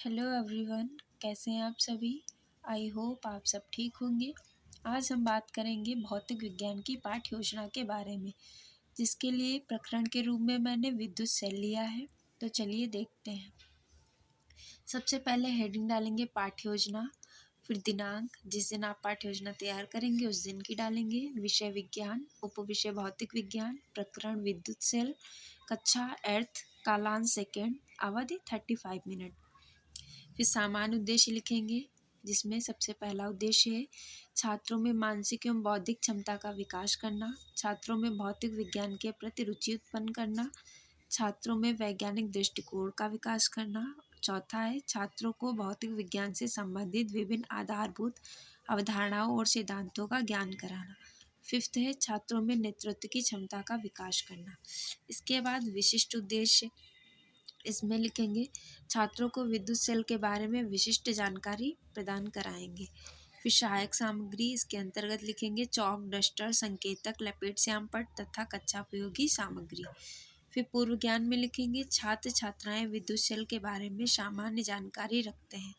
Hello everyone, कैसे हैं आप सभी। आई होप आप सब ठीक होंगे। आज हम बात करेंगे भौतिक विज्ञान की पाठ्य योजना के बारे में, जिसके लिए प्रकरण के रूप में मैंने विद्युत सेल लिया है। तो चलिए देखते हैं। सबसे पहले हेडिंग डालेंगे पाठ्य योजना, फिर दिनांक, जिस दिन आप पाठ्य योजना तैयार करेंगे उस दिन की डालेंगे, विषय विज्ञान, उपविषय भौतिक विज्ञान, प्रकरण विद्युत सेल, कक्षा अर्थ, कालांश सेकेंड, अवधि 35 मिनट। फिर सामान्य उद्देश्य लिखेंगे, जिसमें सबसे पहला उद्देश्य है छात्रों में मानसिक एवं बौद्धिक क्षमता का विकास करना, छात्रों में भौतिक विज्ञान के प्रति रुचि उत्पन्न करना, छात्रों में वैज्ञानिक दृष्टिकोण का विकास करना। चौथा है छात्रों को भौतिक विज्ञान से संबंधित विभिन्न आधारभूत अवधारणाओं और सिद्धांतों का ज्ञान कराना। फिफ्थ है छात्रों में नेतृत्व की क्षमता का विकास करना। इसके बाद विशिष्ट उद्देश्य इसमें लिखेंगे, छात्रों को विद्युत सेल के बारे में विशिष्ट जानकारी प्रदान कराएंगे। फिर सहायक सामग्री, इसके अंतर्गत लिखेंगे चौक, डस्टर, संकेतक, लपेट श्याम पट्ट तथा कक्षापयोगी सामग्री। फिर पूर्व ज्ञान में लिखेंगे छात्र छात्राएं विद्युत सेल के बारे में सामान्य जानकारी रखते हैं।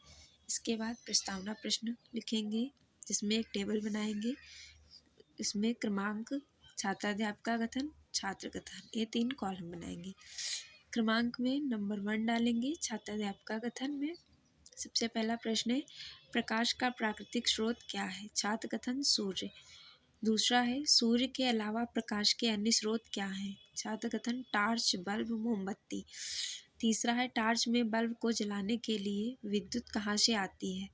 इसके बाद प्रस्तावना प्रश्न लिखेंगे, जिसमें एक टेबल बनाएंगे। इसमें क्रमांक, छात्राध्यापक का कथन, छात्र कथन, ये 3 कॉलम बनाएंगे। क्रमांक में नंबर 1 डालेंगे छात्राध्यापक का कथन में। सबसे पहला प्रश्न है, प्रकाश का प्राकृतिक स्रोत क्या है। छात्र कथन, सूर्य। दूसरा है, सूर्य के अलावा प्रकाश के अन्य स्रोत क्या हैं। छात्र कथन, टार्च, बल्ब, मोमबत्ती। तीसरा है, टार्च में बल्ब को जलाने के लिए विद्युत कहाँ से आती है।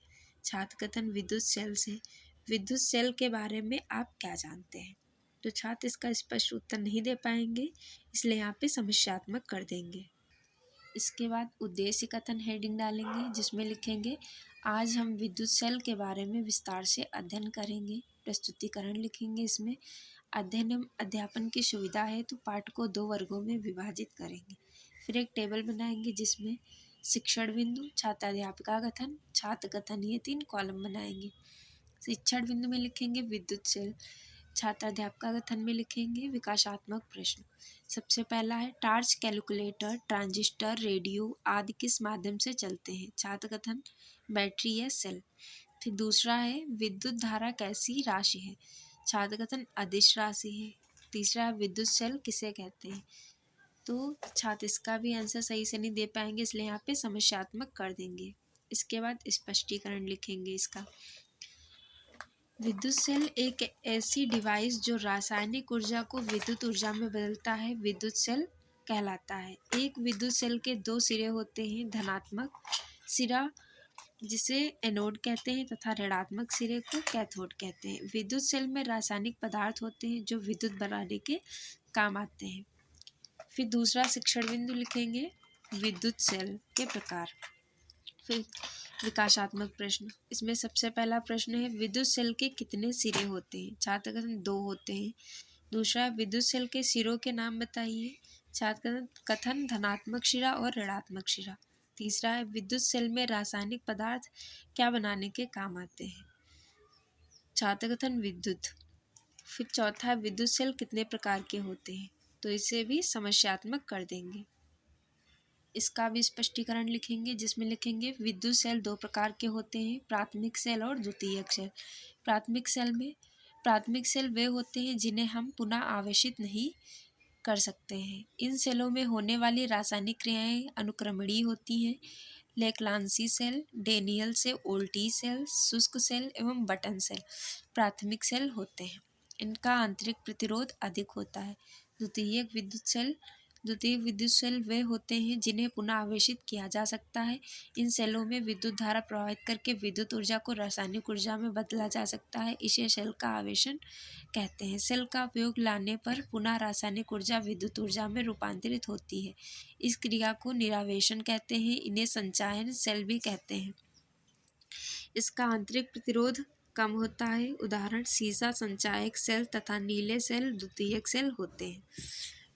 छात्र कथन, विद्युत सेल से। विद्युत सेल के बारे में आप क्या जानते हैं। तो छात्र इसका स्पष्ट उत्तर नहीं दे पाएंगे, इसलिए यहाँ पे समस्यात्मक कर देंगे। इसके बाद उद्देश्य कथन हेडिंग डालेंगे, जिसमें लिखेंगे आज हम विद्युत सेल के बारे में विस्तार से अध्ययन करेंगे। प्रस्तुतिकरण लिखेंगे, इसमें अध्ययन एवं अध्यापन की सुविधा है तो पाठ को 2 वर्गों में विभाजित करेंगे। फिर एक टेबल बनाएंगे, जिसमें शिक्षण बिंदु, छात्राध्यापिका कथन, छात्र कथन, ये 3 कॉलम बनाएंगे। शिक्षण बिंदु में लिखेंगे विद्युत सेल, छात्राध्यापका कथन में लिखेंगे विकासात्मक प्रश्न। सबसे पहला है, टार्च, कैलकुलेटर, ट्रांजिस्टर, रेडियो आदि किस माध्यम से चलते हैं। छात्र कथन, बैटरी या सेल। फिर दूसरा है, विद्युत धारा कैसी राशि है। छात्र कथन, अदिश राशि है। तीसरा है, विद्युत सेल किसे कहते हैं। तो छात्र इसका भी आंसर सही से नहीं दे पाएंगे, इसलिए यहाँ पे समस्यात्मक कर देंगे। इसके बाद स्पष्टीकरण लिखेंगे इसका। विद्युत सेल एक ऐसी डिवाइस जो रासायनिक ऊर्जा को विद्युत ऊर्जा में बदलता है, विद्युत सेल कहलाता है। एक विद्युत सेल के 2 सिरे होते हैं, धनात्मक सिरा जिसे एनोड कहते हैं तथा ऋणात्मक सिरे को कैथोड कहते हैं। विद्युत सेल में रासायनिक पदार्थ होते हैं जो विद्युत बनाने के काम आते हैं। फिर दूसरा शिक्षण बिंदु लिखेंगे, विद्युत सेल के प्रकार। फिर विकासात्मक प्रश्न, इसमें सबसे पहला प्रश्न है, विद्युत सेल के कितने सिरे होते हैं। छात्र कथन, 2 होते हैं। दूसरा, विद्युत सेल के सिरों के नाम बताइए। छात्र कथन, धनात्मक सिरा और ऋणात्मक सिरा। तीसरा है, विद्युत सेल में रासायनिक पदार्थ क्या बनाने के काम आते हैं। छात्र कथन, विद्युत। फिर चौथा है, विद्युत सेल कितने प्रकार के होते हैं। तो इसे भी समस्यात्मक कर देंगे। इसका भी स्पष्टीकरण लिखेंगे, जिसमें लिखेंगे विद्युत सेल 2 प्रकार के होते हैं, प्राथमिक सेल और द्वितीयक सेल। प्राथमिक सेल वे होते हैं जिन्हें हम पुनः आवेशित नहीं कर सकते हैं। इन सेलों में होने वाली रासायनिक क्रियाएं अनुक्रमणीय होती हैं। लेक्लांसी सेल, डेनियल से ओल्टी सेल, शुष्क सेल एवं बटन सेल प्राथमिक सेल होते हैं। इनका आंतरिक प्रतिरोध अधिक होता है। द्वितीय विद्युत सेल वे होते हैं जिन्हें पुनः आवेशित किया जा सकता है। इन सेलों में विद्युत धारा प्रवाहित करके विद्युत ऊर्जा को रासायनिक ऊर्जा में बदला जा सकता है। इसे सेल का आवेशन कहते हैं। सेल का उपयोग लाने पर पुनः रासायनिक ऊर्जा विद्युत ऊर्जा में रूपांतरित होती है। इस क्रिया को निरावेशन कहते हैं। इन्हें संचायन सेल भी कहते हैं। इसका आंतरिक प्रतिरोध कम होता है। उदाहरण, सीसा संचायक सेल तथा नीले सेल द्वितीयक सेल होते हैं।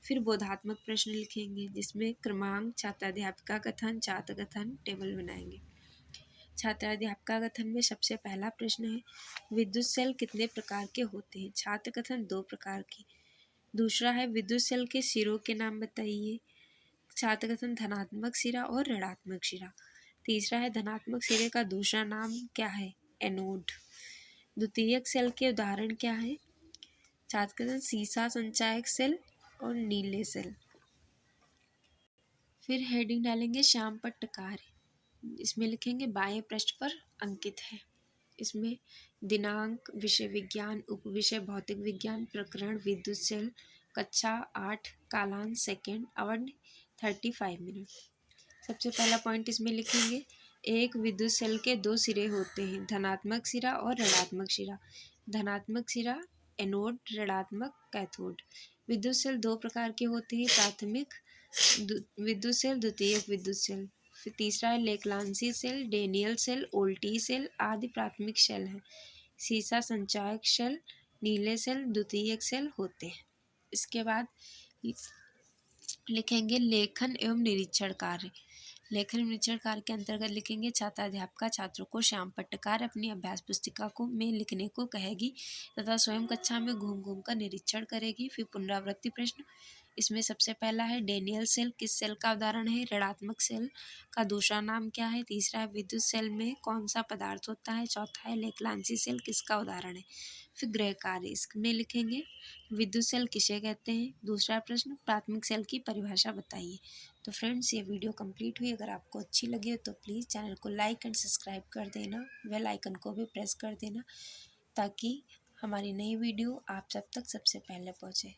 फिर बोधात्मक प्रश्न लिखेंगे, जिसमें क्रमांक, छात्राध्यापिका कथन, छात्र कथन, टेबल बनाएंगे। छात्राध्यापिका कथन में सबसे पहला प्रश्न है, विद्युत सेल कितने प्रकार के होते हैं। छात्र कथन, 2 प्रकार के। दूसरा है, विद्युत सेल के सिरों के नाम बताइए। छात्र कथन, धनात्मक सिरा और ऋणात्मक सिरा। तीसरा है धनात्मक सिरे का दूसरा नाम क्या है? एनोड। द्वितीयक सेल के उदाहरण क्या है? छात्र सीसा संचायक सेल और नीले सेल। फिर हेडिंग डालेंगे श्याम पट्टकार। इसमें लिखेंगे बाएं पृष्ठ पर अंकित है। इसमें दिनांक, विषय विज्ञान, उपविषय भौतिक विज्ञान, प्रकरण विद्युत सेल, कक्षा 8, कालांश सेकेंड, अवधि 35 मिनट। सबसे पहला पॉइंट इसमें लिखेंगे एक विद्युत सेल के दो सिरे होते हैं, धनात्मक सिरा और ऋणात्मक सिरा। धनात्मक सिरा एनोड, ऋणात्मक कैथोड। विद्युत सेल दो प्रकार के होते हैं, प्राथमिक विद्युत सेल, द्वितीयक विद्युत सेल। फिर तीसरा है लेक्लांसी सेल, डेनियल सेल, ओल्टी सेल आदि प्राथमिक सेल है। सीसा संचायक सेल, नीले सेल द्वितीयक सेल होते हैं। इसके बाद लिखेंगे लेखन एवं निरीक्षण कार्य। लेखन निरीक्षण कार्य के अंतर्गत लिखेंगे छात्राध्यापिका छात्रों को श्याम पट्टकार अपनी अभ्यास पुस्तिका को में लिखने को कहेगी तथा स्वयं कक्षा में घूम घूम कर निरीक्षण करेगी। फिर पुनरावृत्ति प्रश्न। इसमें सबसे पहला है डेनियल सेल किस सेल का उदाहरण है? ऋणात्मक सेल का दूसरा नाम क्या है? तीसरा है विद्युत सेल में कौन सा पदार्थ होता है? चौथा है लेक्लांसी सेल किसका उदाहरण है? फिर गृह कार्य इसमें लिखेंगे विद्युत सेल किसे कहते हैं? दूसरा प्रश्न प्राथमिक सेल की परिभाषा बताइए। तो फ्रेंड्स, ये वीडियो कंप्लीट हुई। अगर आपको अच्छी लगी हो तो प्लीज़ चैनल को लाइक एंड सब्सक्राइब कर देना, बेल आइकन को भी प्रेस कर देना ताकि हमारी नई वीडियो आप सब तक सबसे पहले पहुँचे।